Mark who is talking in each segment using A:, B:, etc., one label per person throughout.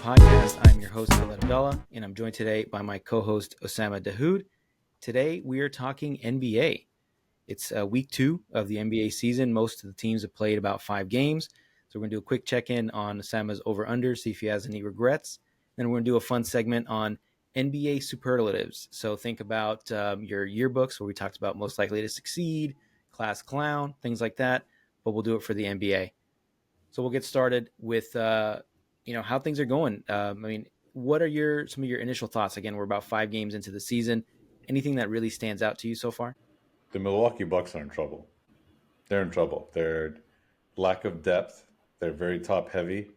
A: podcast. I'm your host, Khaled Abdallah, and I'm joined today by my co-host, Osama Dahoud. Today, we are talking NBA. It's week 2 of the NBA season. Most of the teams have played about 5 games. So we're going to do a quick check-in on Osama's over-under, see if he has any regrets. Then we're going to do a fun segment on NBA superlatives. So think about your yearbooks where we talked about most likely to succeed, class clown, things like that. But we'll do it for the NBA. So we'll get started with how things are going. What are some of your initial thoughts? Again, we're about 5 games into the season. Anything that really stands out to you so far?
B: The Milwaukee Bucks are in trouble. They're in trouble. Their lack of depth. They're very top heavy.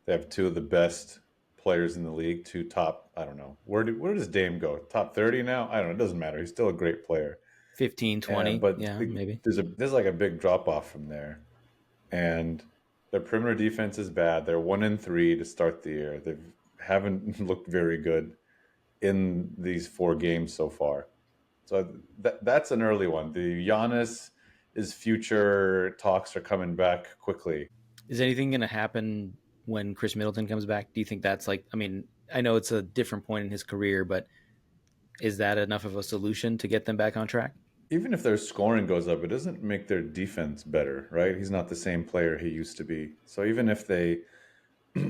B: They have two of the best players in the league. Two top. I don't know where does Dame go? Top 30 now? I don't know. It doesn't matter. He's still a great player.
A: 15, 20.
B: But
A: Yeah, maybe.
B: there's like a big drop off from there, and their perimeter defense is bad. They're 1-3 to start the year. They haven't looked very good in these 4 games so far. So that's an early one. The Giannis is future talks are coming back quickly.
A: Is anything going to happen when Chris Middleton comes back? Do you think that's I know it's a different point in his career, but is that enough of a solution to get them back on track?
B: Even if their scoring goes up, it doesn't make their defense better, right? He's not the same player he used to be. So even if they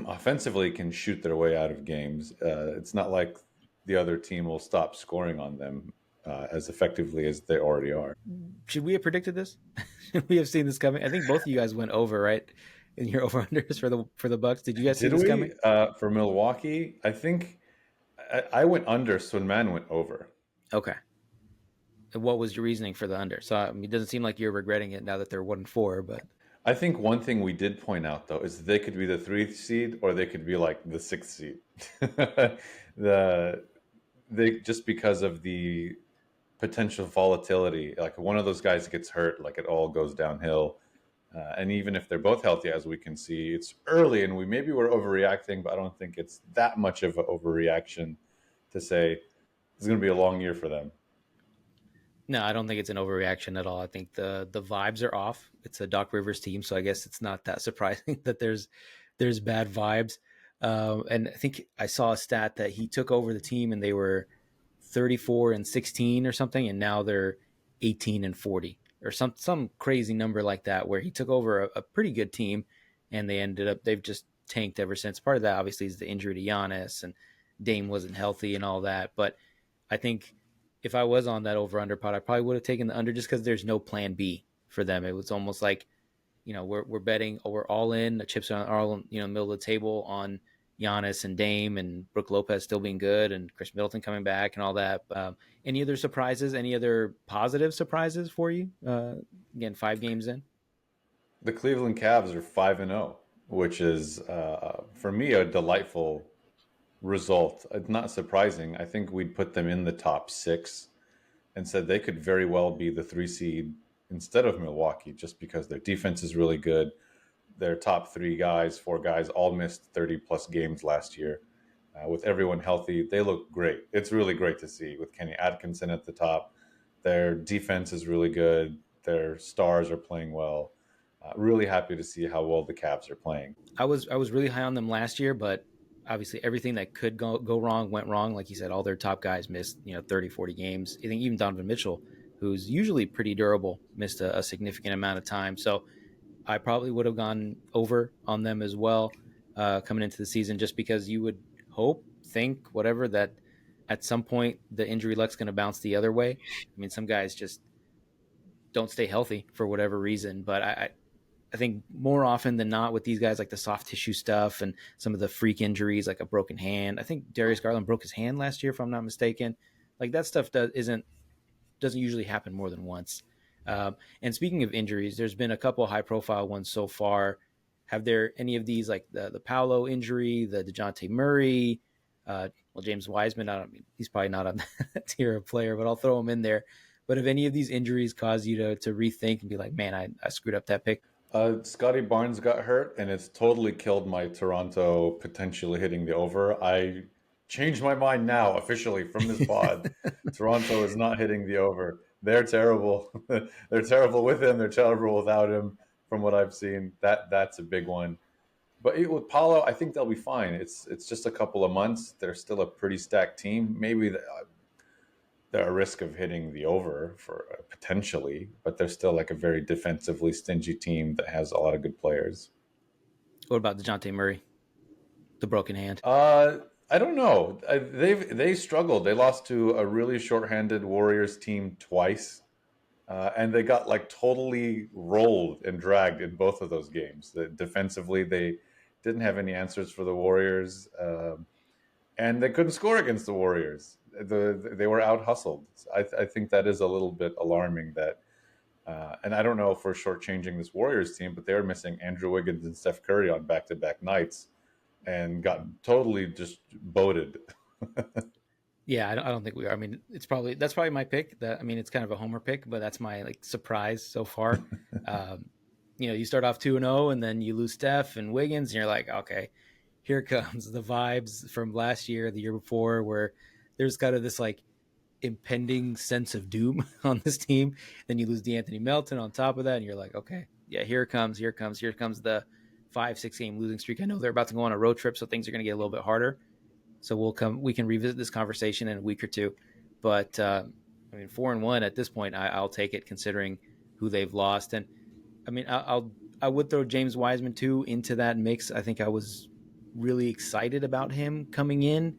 B: offensively can shoot their way out of games, it's not like the other team will stop scoring on them as effectively as they already are.
A: Should we have predicted this? Should we have seen this coming? I think both of you guys went over, right? In your over-unders for the Bucks. Did you guys see
B: Did
A: this
B: we?
A: coming?
B: For Milwaukee, I think I went under, Swinman went over.
A: Okay. And what was your reasoning for the under? So it doesn't seem like you're regretting it now that they're 1-4, but
B: I think one thing we did point out though is they could be the 3rd seed or they could be like the 6th seed. They just because of the potential volatility, like one of those guys gets hurt, like it all goes downhill. And even if they're both healthy, as we can see, it's early and maybe we're overreacting, but I don't think it's that much of an overreaction to say it's going to be a long year for them.
A: no, I don't think it's an overreaction at all. I think the vibes are off. It's a Doc Rivers team, so I guess it's not that surprising that there's bad vibes. And I think I saw a stat that he took over the team and they were 34-16 or something, and now they're 18-40 or some crazy number like that, where he took over a pretty good team, and they've just tanked ever since. Part of that obviously is the injury to Giannis, and Dame wasn't healthy and all that. But I think if I was on that over under pot, I probably would have taken the under just because there's no plan B for them. It was almost like, we're betting, we're all in. The chips are all middle of the table on Giannis and Dame and Brook Lopez still being good and Chris Middleton coming back and all that. Any other surprises? Any other positive surprises for you? Again, 5 games in.
B: The Cleveland Cavs are 5-0, which is for me a delightful result. It's not surprising. I think we'd put them in the top 6 and said they could very well be the 3 seed instead of Milwaukee, just because their defense is really good. Their top 4 guys all missed 30 plus games last year. With everyone healthy, they look great. It's really great to see with Kenny Atkinson at the top. Their defense is really good. Their stars are playing well. Really happy to see how well the Cavs are playing.
A: I was really high on them last year, but obviously everything that could go wrong went wrong. Like you said, all their top guys missed 30, 40 games. I think even Donovan Mitchell, who's usually pretty durable, missed a significant amount of time. So I probably would have gone over on them as well coming into the season, just because you would think, whatever, that at some point the injury luck's going to bounce the other way. I mean, some guys just don't stay healthy for whatever reason, but I think more often than not with these guys, like the soft tissue stuff and some of the freak injuries, like a broken hand. I think Darius Garland broke his hand last year, if I'm not mistaken. Like that stuff doesn't usually happen more than once. And speaking of injuries, there's been a couple high profile ones so far. Have there any of these, like the Paolo injury, the DeJounte Murray, James Wiseman? He's probably not on that tier of player, but I'll throw him in there. But have any of these injuries caused you to rethink and be like, man, I screwed up that pick?
B: Scotty Barnes got hurt, and it's totally killed my Toronto potentially hitting the over. I changed my mind now officially from this pod. Toronto is not hitting the over. They're terrible. They're terrible with him. They're terrible without him. From what I've seen, that's a big one. But with Paulo, I think they'll be fine. It's just a couple of months. They're still a pretty stacked team. Maybe they're at risk of hitting the over for potentially, but they're still like a very defensively stingy team that has a lot of good players.
A: What about DeJounte Murray, the broken hand?
B: Uh, I don't know. They struggled. They lost to a really shorthanded Warriors team twice, and they got like totally rolled and dragged in both of those games. Defensively, they didn't have any answers for the Warriors, and they couldn't score against the Warriors. They were out hustled. I think that is a little bit alarming. And I don't know if we're shortchanging this Warriors team, but they were missing Andrew Wiggins and Steph Curry on back-to-back nights and got totally just boated.
A: Yeah, I don't think we are. I mean, that's probably my pick. That I mean, it's kind of a homer pick, but that's my like surprise so far. Um, you start off 2-0, and then you lose Steph and Wiggins, and you're like, okay, here comes the vibes from last year, the year before, where there's kind of this like impending sense of doom on this team. Then you lose DeAnthony Melton on top of that, and you're like, okay, yeah, here comes the 5-6 game losing streak. I know they're about to go on a road trip, so things are going to get a little bit harder. So we can revisit this conversation in a week or two. But I mean, 4-1 at this point, I'll take it considering who they've lost. And I mean, I would throw James Wiseman too into that mix. I think I was really excited about him coming in.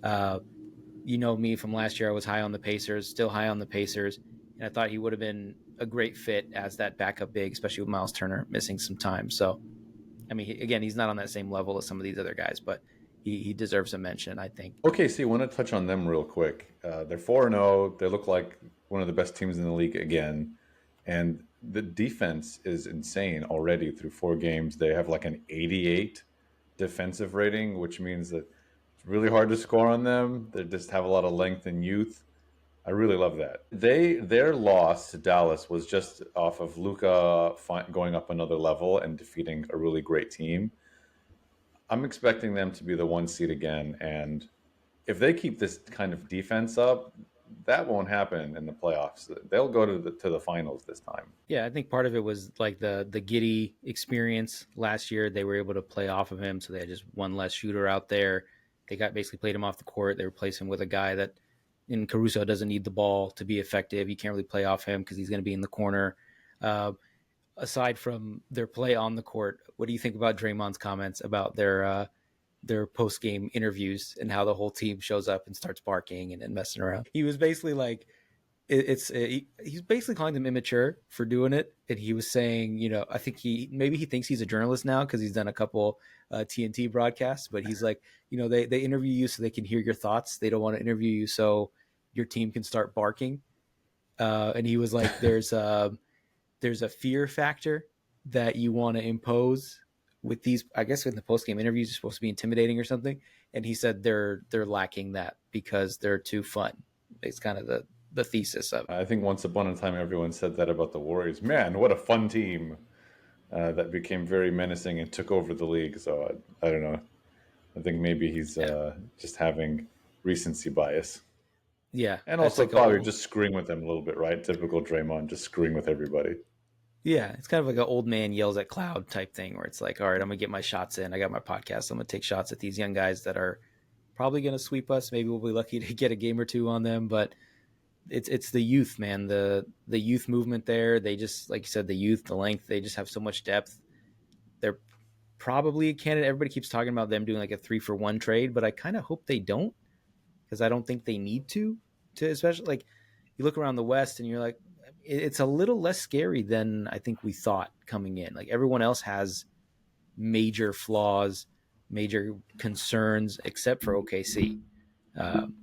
A: Uh, you know me from last year, I was high on the Pacers, still high on the Pacers, and I thought he would have been a great fit as that backup big, especially with Miles Turner missing some time. So, I mean, again, he's not on that same level as some of these other guys, but he deserves a mention, I think.
B: Okay, so you want to touch on them real quick. They're 4-0. They look like one of the best teams in the league again. And the defense is insane already through 4 games. They have like an 88 defensive rating, which means that it's really hard to score on them. They just have a lot of length and youth. I really love that. Their loss to Dallas was just off of Luka going up another level and defeating a really great team. I'm expecting them to be the 1 seed again, and if they keep this kind of defense up, that won't happen in the playoffs. They'll go to the finals this time.
A: Yeah, I think part of it was like the Giddy experience last year. They were able to play off of him, so they had just one less shooter out there. They got basically played him off the court. They replaced him with a guy that in Caruso doesn't need the ball to be effective. You can't really play off him because he's going to be in the corner. Uh, Aside from their play on the court, what do you think about Draymond's comments about their post game interviews and how the whole team shows up and starts barking and messing around? He was basically like, he's basically calling them immature for doing it, and he was saying, I think he thinks he's a journalist now because he's done a couple TNT broadcasts, but he's like, they interview you so they can hear your thoughts. They don't want to interview you so your team can start barking. And he was like, there's a fear factor that you want to impose with these. I guess in the post game interviews, you're supposed to be intimidating or something. And he said they're lacking that because they're too fun. It's kind of the thesis of it.
B: I think once upon a time everyone said that about the Warriors. Man, what a fun team that became very menacing and took over the league. So I don't know. I think maybe he's
A: Yeah,
B: just having recency bias.
A: yeah.
B: And
A: It's
B: also
A: like
B: probably just screwing with them a little bit, right? Typical Draymond, just screwing with everybody.
A: yeah. It's kind of like an old man yells at cloud type thing, where it's like, all right, I'm gonna get my shots in. I got my podcast. I'm gonna take shots at these young guys that are probably gonna sweep us. Maybe we'll be lucky to get a game or two on them, but it's the youth, man. The youth movement there. They just, like you said, the youth, the length. They just have so much depth. They're probably a candidate. Everybody keeps talking about them doing like a 3-for-1 trade, but I kind of hope they don't because I don't think they need to. To especially like you look around the West and you're like, it's a little less scary than I think we thought coming in. Like everyone else has major flaws, major concerns, except for OKC.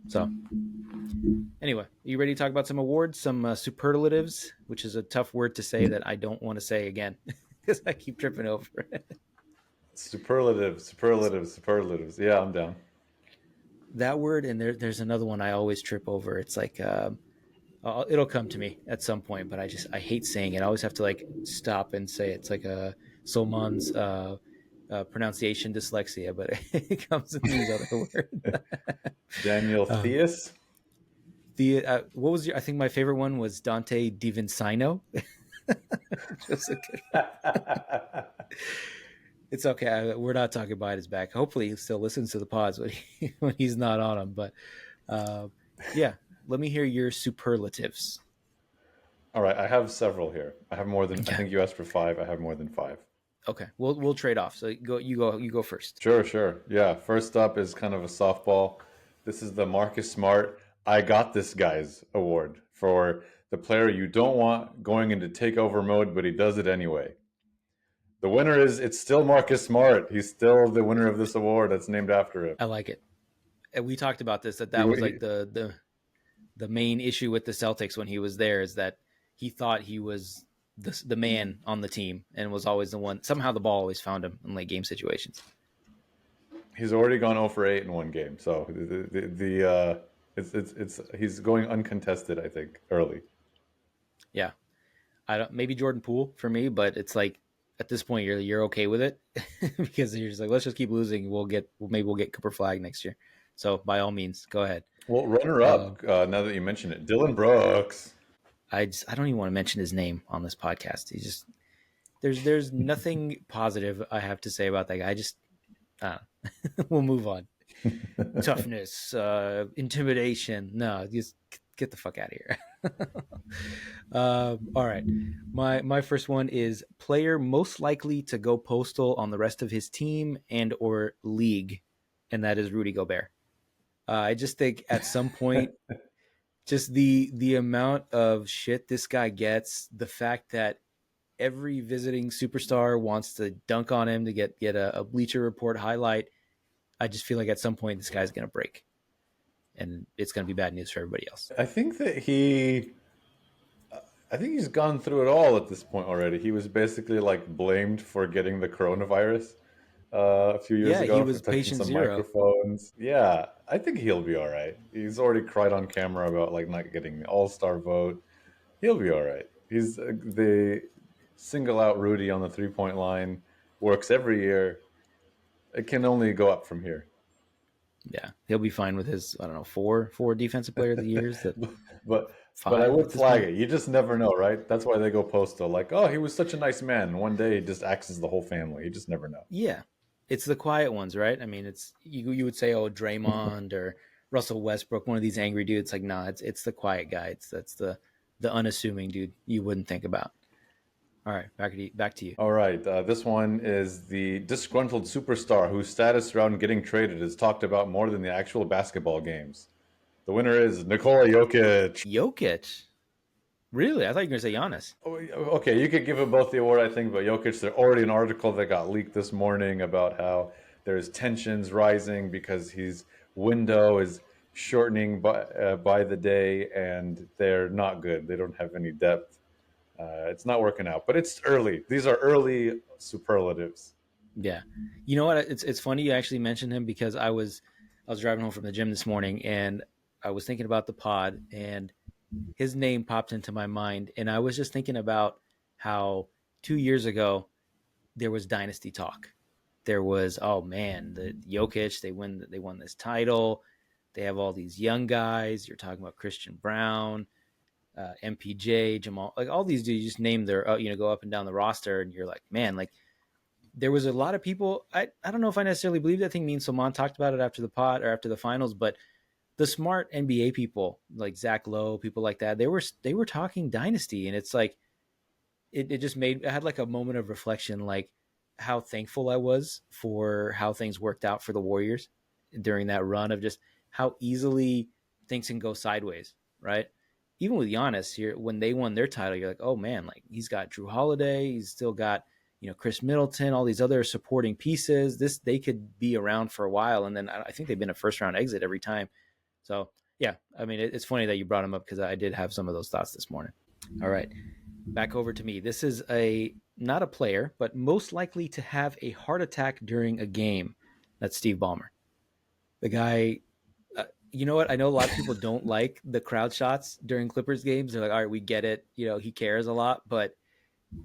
A: So anyway, are you ready to talk about some awards, some superlatives, which is a tough word to say that I don't want to say again because I keep tripping over it.
B: Superlatives, superlatives, superlatives. Yeah, I'm down.
A: That word, and there's another one I always trip over. It's like it'll come to me at some point, but I hate saying it. I always have to like stop and say it. It's like a Solmon's pronunciation dyslexia, but it comes in these other words.
B: Daniel
A: uh,
B: Theus.
A: what was your? I think my favorite one was Dante DiVincenzo. Just a good. It's okay. We're not talking behind his back. Hopefully, he still listens to the pods when when he's not on them. But uh, yeah, let me hear your superlatives.
B: All right, I have several here. I have more than I
A: Okay.
B: think you asked for five. I have more than five.
A: Okay. We'll trade off. So you go first.
B: Sure, sure. Yeah, first up is kind of a softball. This is the Marcus Smart I Got This Guys award for the player you don't want going into takeover mode, but he does it anyway. The winner is it's still Marcus Smart. He's still the winner of this award that's named after him.
A: I like it. And we talked about this
B: He,
A: that was
B: he
A: like the main issue with the Celtics when he was there is that he thought he was the man on the team and was always the one. Somehow the ball always found him in late game situations.
B: he's already gone 0 for 8 in one game. So it's he's going uncontested, I think, early.
A: Yeah, I don't maybe Jordan Poole for me, but it's like at this point you're okay with it because you're just like let's just keep losing. Maybe we'll get Cooper Flag next year. So by all means, go ahead.
B: Well, runner
A: Uh,
B: up, now that you mention it, Dylan Brooks.
A: I don't even want to mention his name on this podcast. He's just there's nothing positive I have to say about that guy. I just we'll move on. Toughness, intimidation. No, just get the fuck out of here. All right, my first one is player most likely to go postal on the rest of his team and or league, and that is Rudy Gobert. I just think at some point, just the amount of shit this guy gets, the fact that every visiting superstar wants to dunk on him to get a Bleacher Report highlight. I just feel like at some point this guy's gonna break, and it's gonna be bad news for everybody else.
B: I think that I think he's gone through it all at this point already. He was basically like blamed for getting the coronavirus a few years
A: Yeah, he
B: ago for
A: was
B: touching
A: patient
B: some
A: zero.
B: microphones. Yeah, I think he'll be all right. He's already cried on camera about like not getting the All Star vote. He'll be all right. He's the single out Rudy on the 3 point line works every year. It can only go up from here.
A: Yeah, he'll be fine with his I don't know four defensive player of the years that
B: but but I
A: five
B: would
A: at this
B: flag
A: point.
B: it. You just never know, right? That's why they go postal. Like, oh, he was such a nice man. And one day he just acts as the whole family. You just never know.
A: Yeah, it's the quiet ones, right? I mean, it's you would say, oh, Draymond or Russell Westbrook, one of these angry dudes. Like, nah, it's the quiet guy. That's the unassuming dude you wouldn't think about. All right, back to you.
B: All right, this one is the disgruntled superstar whose status around getting traded is talked about more than the actual basketball games. The winner is Nikola Jokic.
A: Jokic, really? I thought you were gonna say Giannis.
B: Oh, okay, you could give them both the award, I think, but Jokic, there's already an article that got leaked this morning about how there's tensions rising because his window is shortening by the day, and they're not good. They don't have any depth. It's not working out, but it's early. These are early superlatives.
A: Yeah, you know what? It's funny you actually mentioned him because I was driving home from the gym this morning and I was thinking about the pod and his name popped into my mind and I was just thinking about how 2 years ago there was dynasty talk. There was oh man, the Jokic they won this title. They have all these young guys. You're talking about Christian Brown, MPJ, Jamal, like all these dudes. You just name their go up and down the roster, and you're like, man, like there was a lot of people. I don't know if I necessarily believe that thing. Me and Salman talked about it after the pot or after the finals, but the smart NBA people like Zach Lowe, people like that, they were talking dynasty, and it's like it just made I had like a moment of reflection, like how thankful I was for how things worked out for the Warriors during that run of just how easily things can go sideways, right? Even with Giannis here, when they won their title, you're like, oh man, like he's got Drew Holiday, he's still got Chris Middleton, all these other supporting pieces. This they could be around for a while, and then I think they've been a first round exit every time. So yeah, I mean it's funny that you brought him up because I did have some of those thoughts this morning. All right, back over to me. This is a not a player, but most likely to have a heart attack during a game. That's Steve Ballmer. The guy, you know what? I know a lot of people don't like the crowd shots during Clippers games. They're like, all right, we get it. He cares a lot. But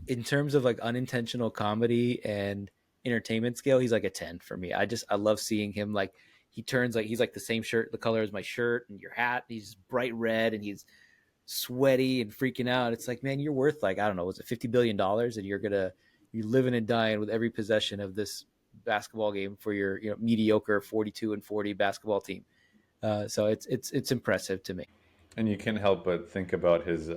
A: in terms of like unintentional comedy and entertainment scale, he's like a 10 for me. I love seeing him like he turns like he's like the same shirt, the color as my shirt and your hat. He's bright red and he's sweaty and freaking out. It's like, man, you're worth like, I don't know, was it $50 billion and you living and dying with every possession of this basketball game for your mediocre 42-40 basketball team. So it's impressive to me.
B: And you can't help but think about his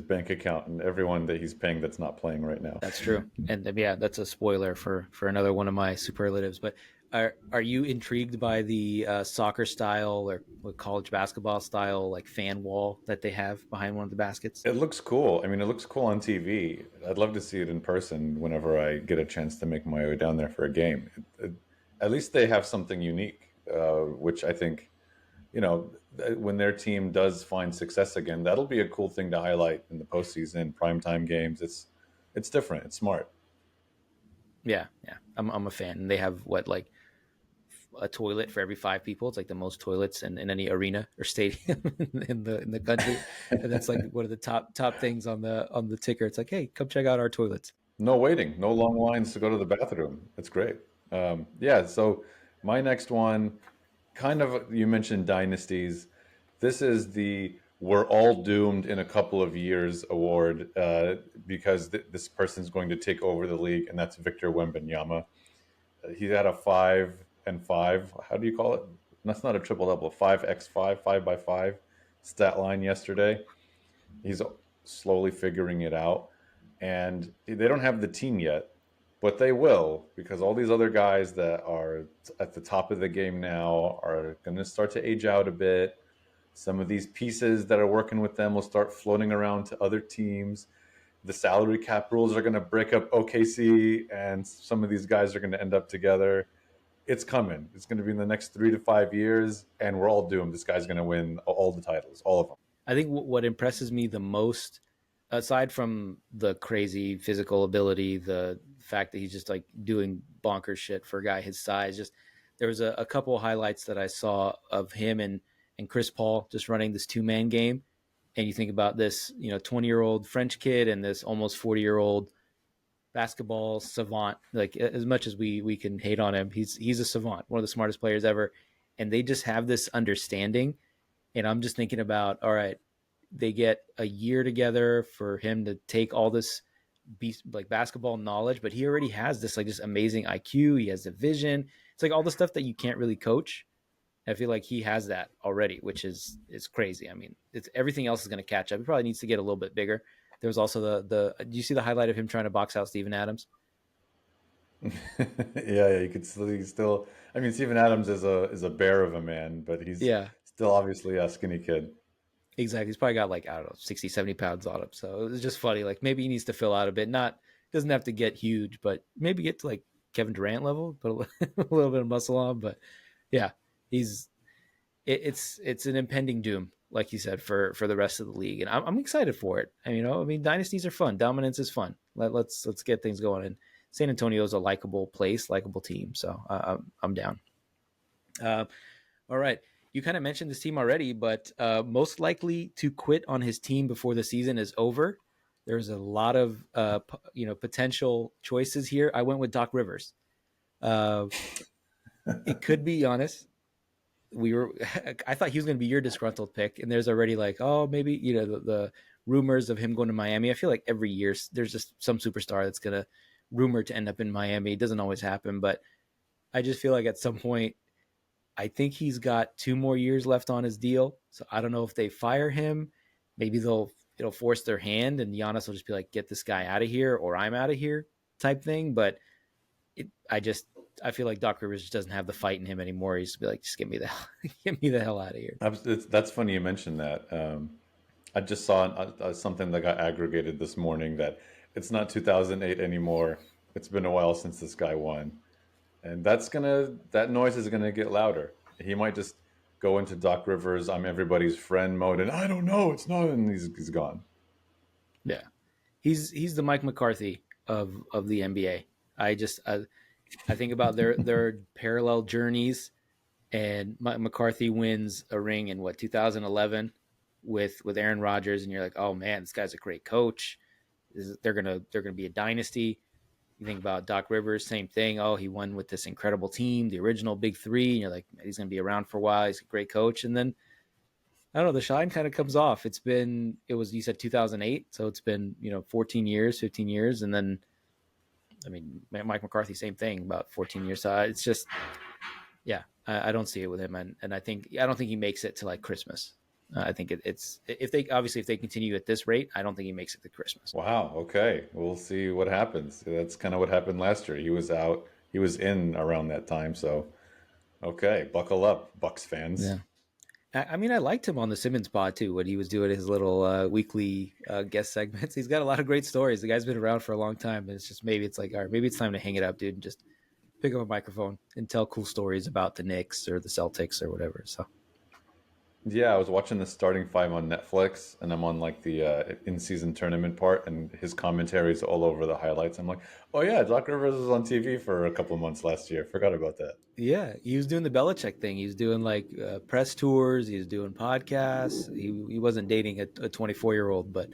B: bank account and everyone that he's paying that's not playing right now.
A: That's true, and yeah, that's a spoiler for another one of my superlatives. But are you intrigued by the soccer style or college basketball style like fan wall that they have behind one of the baskets?
B: It looks cool. I mean, it looks cool on TV. I'd love to see it in person whenever I get a chance to make my way down there for a game. At least they have something unique, which I think, when their team does find success again, that'll be a cool thing to highlight in the postseason, primetime games. It's different. It's smart.
A: Yeah, yeah, I'm a fan. And they have what, like a toilet for every five people. It's like the most toilets in any arena or stadium in the country, and that's like one of the top things on the ticker. It's like, hey, come check out our toilets.
B: No waiting, no long lines to go to the bathroom. It's great. Yeah, so my next one, kind of, you mentioned dynasties. This is the "we're all doomed in a couple of years" award, because this person's going to take over the league, and that's Victor Wembanyama. He had a 5 and 5. How do you call it? That's not a triple double. 5x5, 5 by 5 stat line yesterday. He's slowly figuring it out, and they don't have the team yet, but they will, because all these other guys that are at the top of the game now are going to start to age out a bit. Some of these pieces that are working with them will start floating around to other teams. The salary cap rules are going to break up OKC, and some of these guys are going to end up together. It's coming. It's going to be in the next 3 to 5 years, and we're all doomed. This guy's going to win all the titles, all of them.
A: I think what impresses me the most, aside from the crazy physical ability, the fact that he's just like doing bonkers shit for a guy his size, just there was a couple of highlights that I saw of him and Chris Paul just running this 2-man game. And you think about this, 20-year-old French kid and this almost 40-year-old basketball savant. Like, as much as we can hate on him, he's a savant, one of the smartest players ever. And they just have this understanding. And I'm just thinking about, all right, they get a year together for him to take all this like basketball knowledge, but he already has this like just amazing IQ. He has the vision. It's like all the stuff that you can't really coach. I feel like he has that already, which is crazy. I mean, it's everything else is going to catch up. He probably needs to get a little bit bigger. There was also the. Do you see the highlight of him trying to box out Steven Adams?
B: Yeah, you could still, he's still. I mean, Steven Adams is a bear of a man, but he's
A: Yeah,
B: still obviously a skinny kid.
A: exactly. He's probably got like, I don't know, 60, 70 pounds on him. So it was just funny. Like maybe he needs to fill out a bit. Not doesn't have to get huge, but maybe get to like Kevin Durant level, put a little bit of muscle on. But yeah, he's it's an impending doom, like you said, for the rest of the league, and I'm excited for it. And I mean, dynasties are fun. Dominance is fun. Let's get things going. And San Antonio is a likable place, likable team, so I'm down. Uh, all right, you kind of mentioned this team already, but most likely to quit on his team before the season is over. There's a lot of potential choices here. I went with Doc Rivers. Uh, it could be Giannis. I thought he was going to be your disgruntled pick, and there's already like, oh, maybe the rumors of him going to Miami. I feel like every year there's just some superstar that's going to rumored to end up in Miami. It doesn't always happen, but I just feel like at some point, I think he's got 2 more years left on his deal. So I don't know if they fire him. Maybe it'll force their hand, and Giannis will just be like, get this guy out of here, or I'm out of here, type thing. But I feel like Doc Rivers just doesn't have the fight in him anymore. He's just be like, just get me the hell out of here.
B: That's funny you mentioned that. I just saw something that got aggregated this morning that it's not 2008 anymore. It's been a while since this guy won, and that noise is gonna get louder. He might just go into Doc Rivers, I'm everybody's friend mode, and I don't know, it's not, and he's gone.
A: Yeah, he's the Mike McCarthy of the NBA. I think about their parallel journeys, and McCarthy wins a ring in what 2011 with Aaron Rodgers, and you're like, oh man, this guy's a great coach. They're gonna be a dynasty. You think about Doc Rivers, same thing. Oh, he won with this incredible team, the original Big Three, and you're like, he's gonna be around for a while. He's a great coach, and then I don't know, the shine kind of comes off. It was you said 2008, so it's been 14 years, 15 years, and then I mean, Mike McCarthy, same thing, about 14 years. So it's just, yeah, I don't see it with him, and I don't think he makes it to like Christmas. I think it's if they obviously if they continue at this rate, I don't think he makes it to Christmas.
B: Wow. Okay. We'll see what happens. That's kind of what happened last year. He was out. He was in around that time. So okay, buckle up, Bucks fans.
A: Yeah. I mean, I liked him on the Simmons pod too when he was doing his little weekly guest segments. He's got a lot of great stories. The guy's been around for a long time, and it's just maybe it's like, all right, maybe it's time to hang it up, dude, and just pick up a microphone and tell cool stories about the Knicks or the Celtics or whatever. So
B: Yeah, I was watching the starting five on Netflix, and I'm on like the in-season tournament part, and his commentary is all over the highlights. I'm like, oh yeah, Doc Rivers was on TV for a couple of months last year. Forgot about that.
A: yeah, he was doing the Belichick thing. He was doing like press tours. He was doing podcasts. He wasn't dating a 24-year-old, but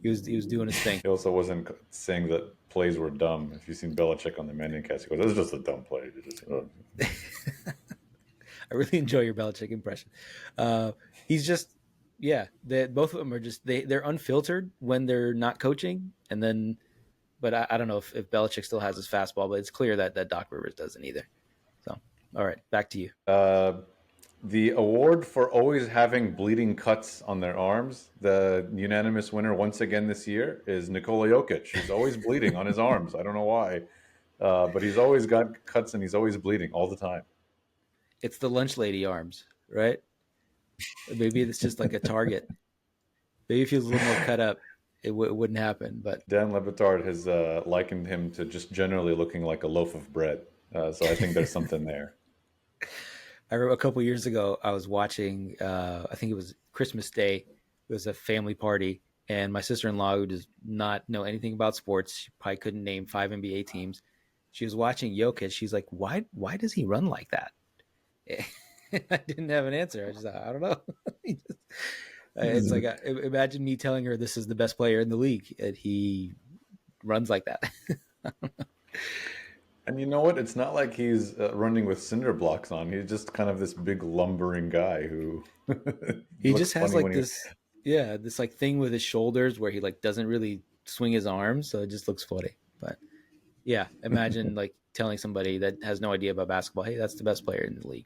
A: he was doing his thing.
B: He also wasn't saying that plays were dumb. If you've seen Belichick on the Manning cast, he goes, "This is just a dumb play." You just,
A: I really enjoy your Belichick impression. He's just, yeah. Both of them are just they're unfiltered when they're not coaching, and then, but I don't know if Belichick still has his fastball, but it's clear that Doc Rivers doesn't either. So, all right, back to you.
B: uh, the award for always having bleeding cuts on their arms, the unanimous winner once again this year is Nikola Jokic. He's always bleeding on his arms. I don't know why, but he's always got cuts and he's always bleeding all the time.
A: It's the lunch lady arms, right? Maybe it's just like a target. Maybe if he was a little more cut up, it wouldn't happen. But
B: Dan Levitard has likened him to just generally looking like a loaf of bread. So I think there's something there.
A: I remember a couple years ago, I was watching. I think it was Christmas Day. It was a family party, and my sister in law, who does not know anything about sports, she probably couldn't name five NBA teams. She was watching Jokic. She's like, "Why? Why does he run like that?" I didn't have an answer. I just, I don't know. It's like imagine me telling her this is the best player in the league, and he runs like that.
B: And you know what? It's not like he's running with cinder blocks on. He's just kind of this big lumbering guy who
A: He
B: looks
A: just has
B: funny
A: like
B: when he.
A: this, yeah, this like thing with his shoulders where he like doesn't really swing his arms, so it just looks funny. But yeah, imagine like telling somebody that has no idea about basketball, hey, that's the best player in the league.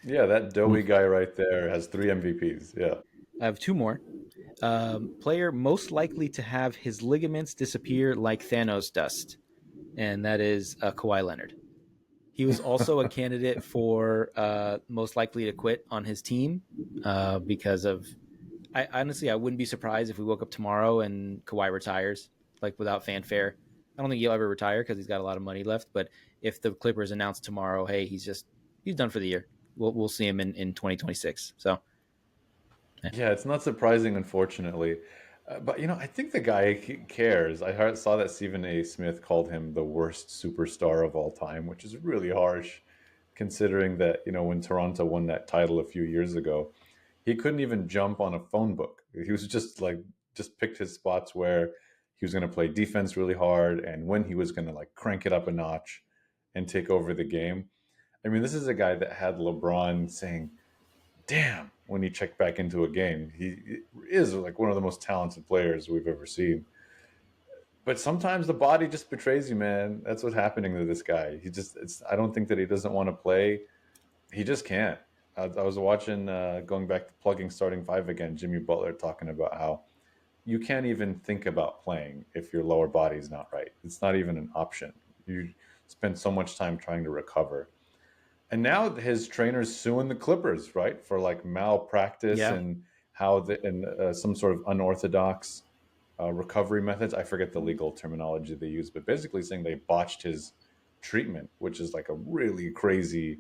B: Yeah, that
A: Hmm.
B: doughy guy right there has three MVPs. Yeah.
A: I have two more. Player most likely to have his ligaments disappear like Thanos dust, and that is Kawhi Leonard. He was also a candidate for most likely to quit on his team because of. I honestly, I wouldn't be surprised if we woke up tomorrow and Kawhi retires like without fanfare. I don't think he'll ever retire because he's got a lot of money left. But if the Clippers announce tomorrow, hey, he's done for the year, we'll see him in 2026. So yeah,
B: Yeah, it's not surprising, unfortunately. But I think the guy cares. Saw that Stephen A. Smith called him the worst superstar of all time, which is really harsh, considering that when Toronto won that title a few years ago, he couldn't even jump on a phone book. He was just picked his spots where he was going to play defense really hard, and when he was going to like crank it up a notch and take over the game. I mean, this is a guy that had LeBron saying, damn, when he checked back into a game. He is like one of the most talented players we've ever seen. But sometimes the body just betrays you, man. That's what's happening to this guy. I don't think that he doesn't want to play. He just can't. I was watching, going back to plugging starting five again, Jimmy Butler talking about how you can't even think about playing if your lower body's not right. It's not even an option. You spend so much time trying to recover. And now his trainer's suing the Clippers, right, for like malpractice
A: yeah,
B: and some sort of unorthodox recovery methods. I forget the legal terminology they use, but basically saying they botched his treatment, which is like a really crazy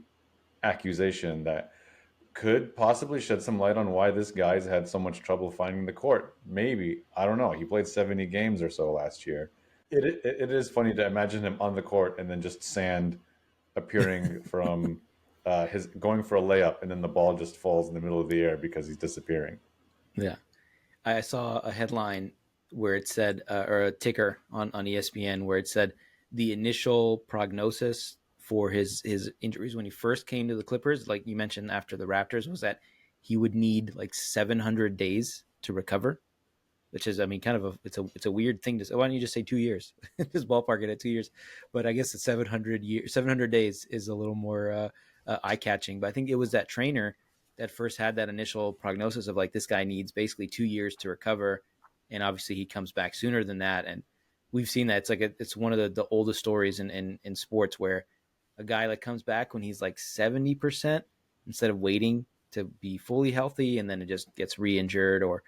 B: accusation that could possibly shed some light on why this guy's had so much trouble finding the court. Maybe, I don't know. He played 70 games or so last year. It is funny to imagine him on the court and then just sand appearing from his going for a layup, and then the ball just falls in the middle of the air because he's disappearing.
A: yeah. I saw a headline where it said, or a ticker on ESPN where it said the initial prognosis for his injuries when he first came to the Clippers, like you mentioned after the Raptors, was that he would need like 700 days to recover. which is, I mean, kind of it's a weird thing to say. Why don't you just say 2 years? Just ballpark it at 2 years. But I guess the 700 days is a little more eye catching. But I think it was that trainer that first had that initial prognosis of like this guy needs basically 2 years to recover, and obviously he comes back sooner than that. And we've seen that it's one of the oldest stories in sports where a guy like comes back when he's like 70% instead of waiting to be fully healthy, and then it just gets re-injured or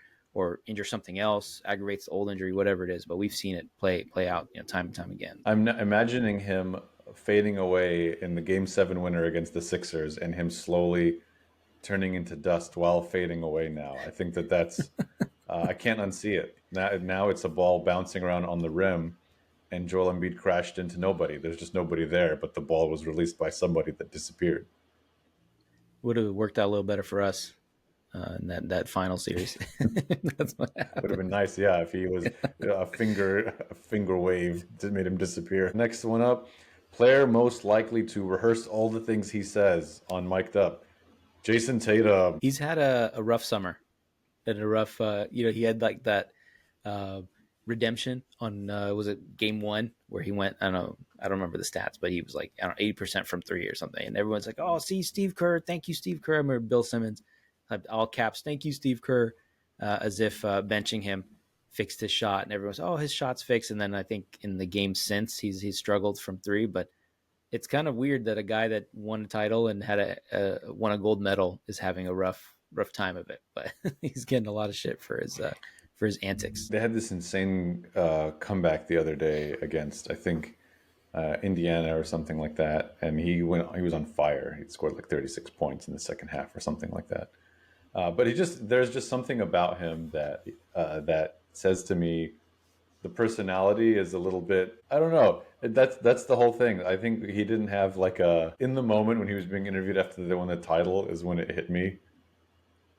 A: injure something else, aggravates the old injury, whatever it is. But we've seen it play out, time and time again.
B: I'm imagining him fading away in the Game 7 winner against the Sixers and him slowly turning into dust while fading away now. I think that's I can't unsee it. Now it's a ball bouncing around on the rim, and Joel Embiid crashed into nobody. There's just nobody there, but the ball was released by somebody that disappeared.
A: Would have worked out a little better for us in that final series. That's what
B: Would have been
A: happened.
B: nice, yeah, if he was a finger wave that made him disappear. Next one up, player most likely to rehearse all the things he says on mic'd up. Jason Tatum.
A: He's had a rough summer. Had a rough, he had like that uh, redemption on was it game one where he went, I don't remember the stats, but he was like, I don't know, 80% from three or something, and everyone's like, oh, see, Steve Kerr, thank you, Steve Kerr. I remember Bill Simmons, all caps, thank you, Steve Kerr, as if benching him fixed his shot, and everyone's, oh, his shot's fixed. And then I think in the game since he's struggled from three. But it's kind of weird that a guy that won a title and had won a gold medal is having a rough time of it. But he's getting a lot of shit for his antics.
B: They had this insane comeback the other day against, I think, Indiana or something like that, and he was on fire. He scored like 36 points in the second half or something like that. But there's just something about him that says to me the personality is a little bit, I don't know. That's the whole thing. I think he didn't have like a, in the moment when he was being interviewed after they won the title is when it hit me.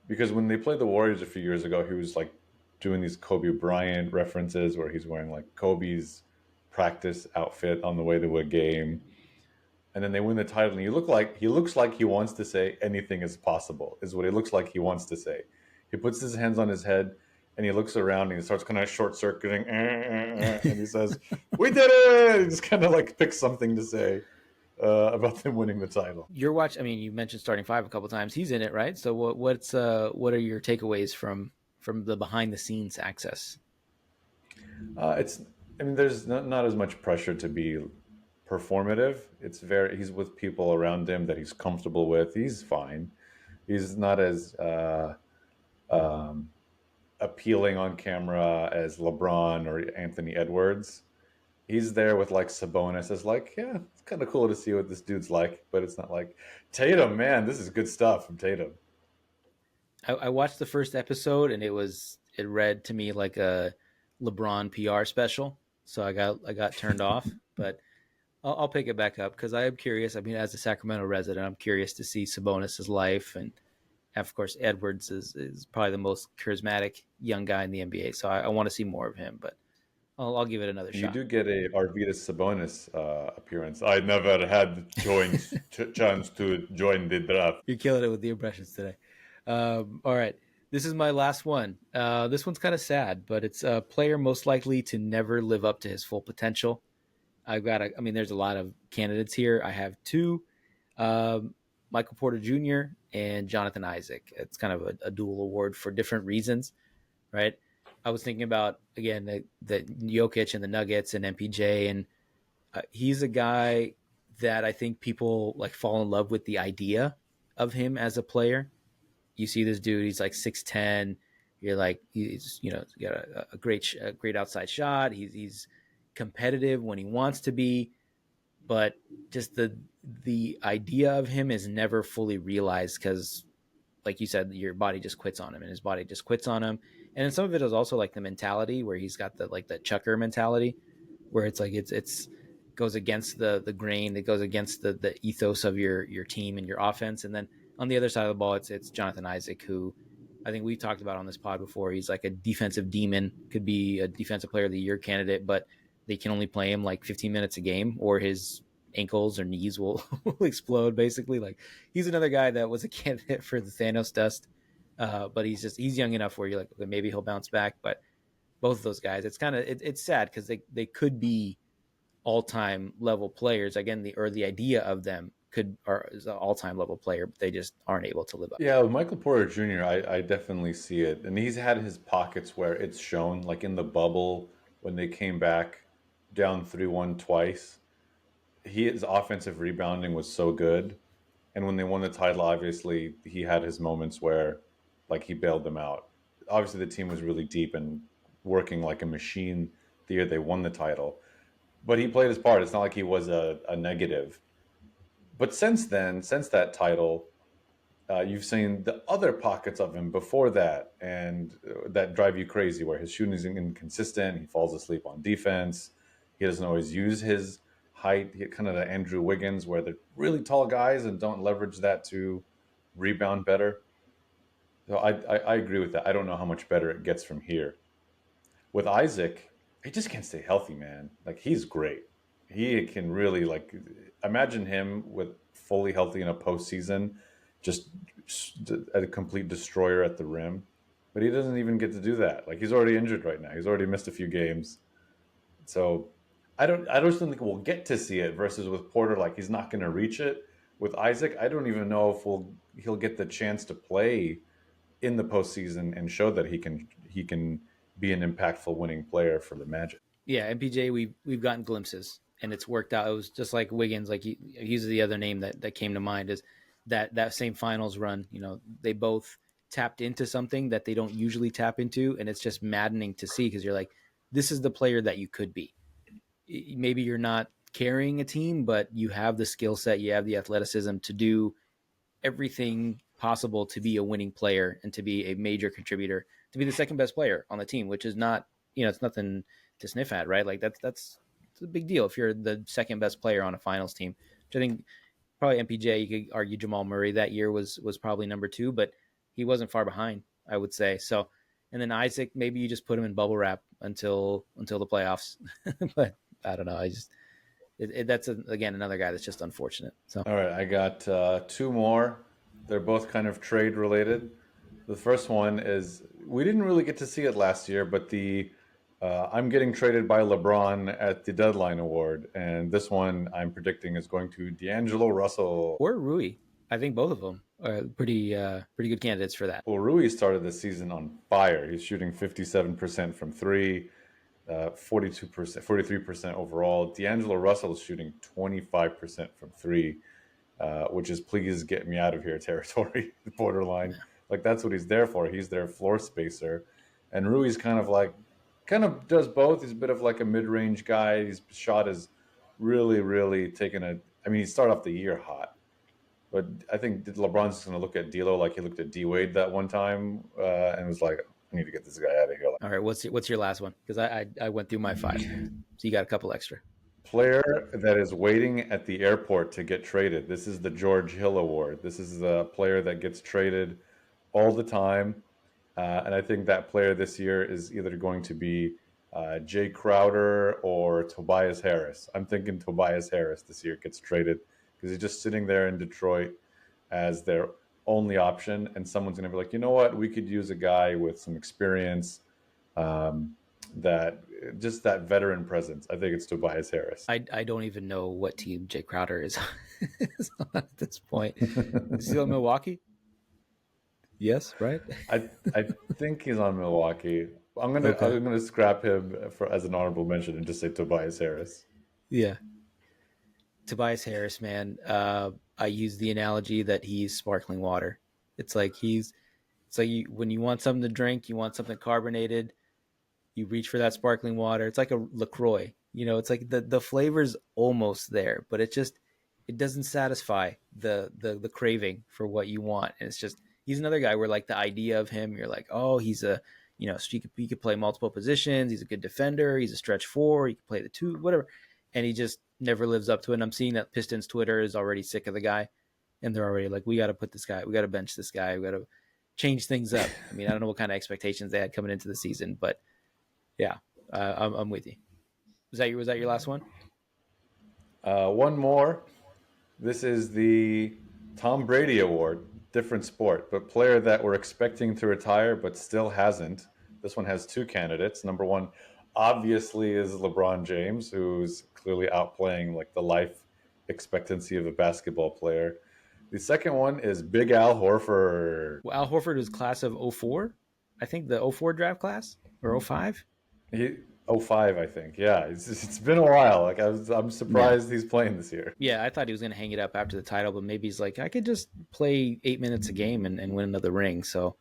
B: Because when they played the Warriors a few years ago, he was like doing these Kobe Bryant references where he's wearing like Kobe's practice outfit on the way to a game. And then they win the title, and he looks like he wants to say anything is possible, is what he looks like he wants to say. He puts his hands on his head and he looks around and he starts kind of short circuiting, and he says, "We did it!" He just kind of like picks something to say about them winning the title.
A: Your watch. I mean, you mentioned starting five a couple times. He's in it, right? So what are your takeaways from the behind the scenes access?
B: It's, I mean, there's not as much pressure to be performative. He's with people around him that he's comfortable with. He's fine. He's not as um, appealing on camera as LeBron or Anthony Edwards. He's there with like Sabonis as like, yeah, it's kind of cool to see what this dude's like, but it's not like Tatum, man, this is good stuff from Tatum.
A: I watched the first episode and it read to me like a LeBron PR special, so I got turned off. But I'll pick it back up because I am curious. I mean, as a Sacramento resident, I'm curious to see Sabonis's life, and of course Edwards is probably the most charismatic young guy in the NBA. So I want to see more of him, but I'll give it another
B: You
A: shot.
B: do get a Arvydas Sabonis appearance. I never had chance to join the draft.
A: You're killing it with the impressions today. All right. This is my last one. This one's kind of sad, but it's a player most likely to never live up to his full potential. I mean, there's a lot of candidates here. I have two, um, Michael Porter Jr. and Jonathan Isaac. It's kind of a dual award for different reasons, right? I was thinking about, again, the Jokic and the Nuggets and MPJ, and he's a guy that I think people like fall in love with the idea of him as a player. You see this dude, he's like 6'10". You're like, he's, got a great outside shot. He's competitive when he wants to be, but just the idea of him is never fully realized because, like you said, your body just quits on him, and his body just quits on him. And then some of it is also like the mentality where he's got the chucker mentality, where it's like it's goes against the grain, it goes against the ethos of your team and your offense. And then on the other side of the ball, it's Jonathan Isaac, who I think we've talked about on this pod before. He's like a defensive demon, could be a defensive player of the year candidate, but they can only play him like 15 minutes a game, or his ankles or knees will explode. Basically, like he's another guy that was a candidate for the Thanos dust, but he's young enough where you're like, okay, maybe he'll bounce back. But both of those guys. It's kind of it's sad because they could be all time level players again. The idea of them could are is an all time level player, but they just aren't able to live up
B: Yeah,
A: to
B: with
A: it.
B: Michael Porter Jr., I definitely see it. And he's had his pockets where it's shown, like in the bubble when they came back down 3-1 twice. His offensive rebounding was so good. And when they won the title, obviously, he had his moments where, like, he bailed them out. Obviously, the team was really deep and working like a machine the year they won the title. But he played his part. It's not like he was a negative. But since then, since that title, you've seen the other pockets of him before that, and that drive you crazy, where his shooting is inconsistent. He falls asleep on defense. He doesn't always use his height. He kind of the Andrew Wiggins, where they're really tall guys and don't leverage that to rebound better. So I agree with that. I don't know how much better it gets from here. With Isaac, he just can't stay healthy, man. Like he's great. He can really like imagine him with fully healthy in a postseason, just a complete destroyer at the rim. But he doesn't even get to do that. Like he's already injured right now. He's already missed a few games. So I don't think we'll get to see it. Versus with Porter, like he's not going to reach it. With Isaac, I don't even know if he'll get the chance to play in the postseason and show that he can be an impactful winning player for the Magic.
A: Yeah, MPJ, we've gotten glimpses, and it's worked out. It was just like Wiggins, like he's the other name that came to mind is that same finals run. You know, they both tapped into something that they don't usually tap into, and it's just maddening to see because you're like, this is the player that you could be. Maybe you're not carrying a team, but you have the skill set, you have the athleticism to do everything possible to be a winning player and to be a major contributor, to be the second best player on the team, which is not, it's nothing to sniff at, right? Like that's it's a big deal if you're the second best player on a finals team. Which I think probably MPJ, you could argue Jamal Murray that year was probably number two, but he wasn't far behind, I would say. So, and then Isaac, maybe you just put him in bubble wrap until the playoffs, but I don't know. I just that's again another guy that's just unfortunate. So
B: All right, I got two more. They're both kind of trade related. The first one is we didn't really get to see it last year, but the I'm getting traded by LeBron at the deadline award, and this one I'm predicting is going to D'Angelo Russell.
A: or Rui. I think both of them are pretty good candidates for that.
B: Well, Rui started the season on fire. He's shooting 57% from three, 42%, 43% overall. D'Angelo Russell is shooting 25% from three, which is please get me out of here territory, borderline. Like that's what he's there for. He's their floor spacer. And Rui's kind of does both. He's a bit of like a mid range guy. His shot is really, really taking a. I mean, he started off the year hot, but I think LeBron's just going to look at D'Lo like he looked at D Wade that one time and was like, I need to get this guy out of here.
A: All right, what's your last one? Because I went through my five, so you got a couple extra.
B: Player that is waiting at the airport to get traded. This is the George Hill Award. This is the player that gets traded all the time. And I think that player this year is either going to be Jay Crowder or Tobias Harris. I'm thinking Tobias Harris this year gets traded because he's just sitting there in Detroit as their only option. And someone's going to be like, you know what? We could use a guy with some experience, that just that veteran presence. I think it's Tobias Harris.
A: I don't even know what team Jay Crowder is on at this point. Is he on Milwaukee? Yes, right.
B: I think he's on Milwaukee. I'm gonna
A: Okay.
B: I'm gonna scrap him for as an honorable mention and just say Tobias Harris.
A: Yeah, Tobias Harris, man. I use the analogy that he's sparkling water. It's like it's like when you want something to drink, you want something carbonated, you reach for that sparkling water. It's like a LaCroix. It's like the flavor's almost there, but it doesn't satisfy the craving for what you want. And it's just he's another guy where like the idea of him, you're like, oh, he's a he could play multiple positions. He's a good defender. He's a stretch four. He can play the two, whatever. And he just never lives up to it. And I'm seeing that Pistons Twitter is already sick of the guy, and they're already like, we got to put this guy, we got to bench this guy, we got to change things up. I mean, I don't know what kind of expectations they had coming into the season, but yeah, I'm with you. Was that your last one?
B: One more. This is the Tom Brady Award. Different sport, but player that we're expecting to retire but still hasn't. This one has two candidates. Number one, obviously, is LeBron James, who's clearly outplaying like the life expectancy of a basketball player. The second one is Big Al Horford.
A: Well, Al Horford was class of '04. I think the '04 draft class or '05.
B: He 05, I think. Yeah, it's been a while. Like I'm
A: Yeah.
B: surprised he's playing this year.
A: Yeah, I thought he was going to hang it up after the title, but maybe he's like, I could just play 8 minutes a game and win another ring. So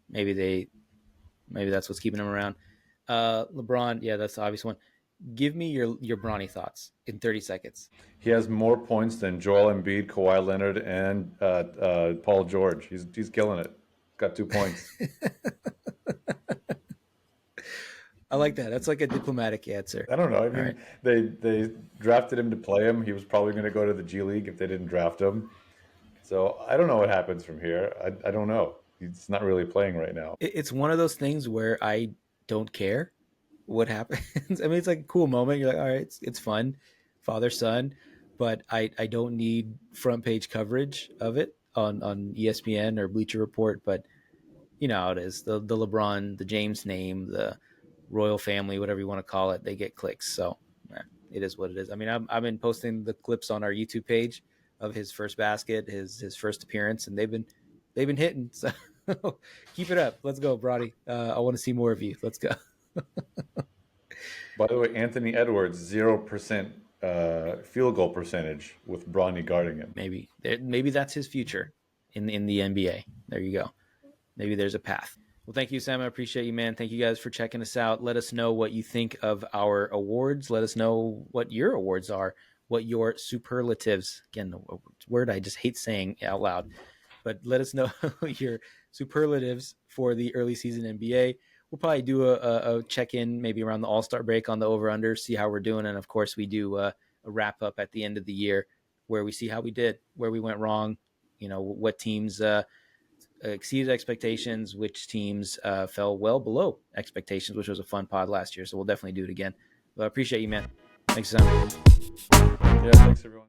A: maybe maybe that's what's keeping him around. LeBron, yeah, that's the obvious one. Give me your Bronny thoughts in 30 seconds.
B: He has more points than Joel Embiid, Kawhi Leonard, and Paul George. He's killing it. Got 2 points.
A: I like that. That's like a diplomatic answer.
B: I don't know. I
A: All right.
B: mean, they drafted him to play him. He was probably going to go to the G League if they didn't draft him. So I don't know what happens from here. I don't know. He's not really playing right now.
A: It's one of those things where I don't care what happens. I mean, it's like a cool moment. You're like, all right, it's fun, father son, but I don't need front page coverage of it on ESPN or Bleacher Report. But you know how it is. The LeBron, the James name, the royal family, whatever you want to call it, they get clicks. So it is what it is. I mean, I've been posting the clips on our YouTube page of his first basket, his first appearance, and they've been hitting. So keep it up. Let's go, Brody. I want to see more of you. Let's go.
B: By the way, Anthony Edwards, 0% field goal percentage with Bronny guarding him.
A: Maybe that's his future in the NBA. There you go. Maybe there's a path. Well, thank you, Sam. I appreciate you, man. Thank you guys for checking us out. Let us know what you think of our awards. Let us know what your awards are, what your superlatives, again, a word I just hate saying out loud, but let us know your superlatives for the early season NBA. We'll probably do a check-in maybe around the All-Star break on the over-under, see how we're doing. And, of course, we do a wrap-up at the end of the year where we see how we did, where we went wrong, what teams exceeded expectations, which teams fell well below expectations, which was a fun pod last year. So we'll definitely do it again. But I appreciate you, man. Thanks, Sam.
B: Yeah, thanks everyone.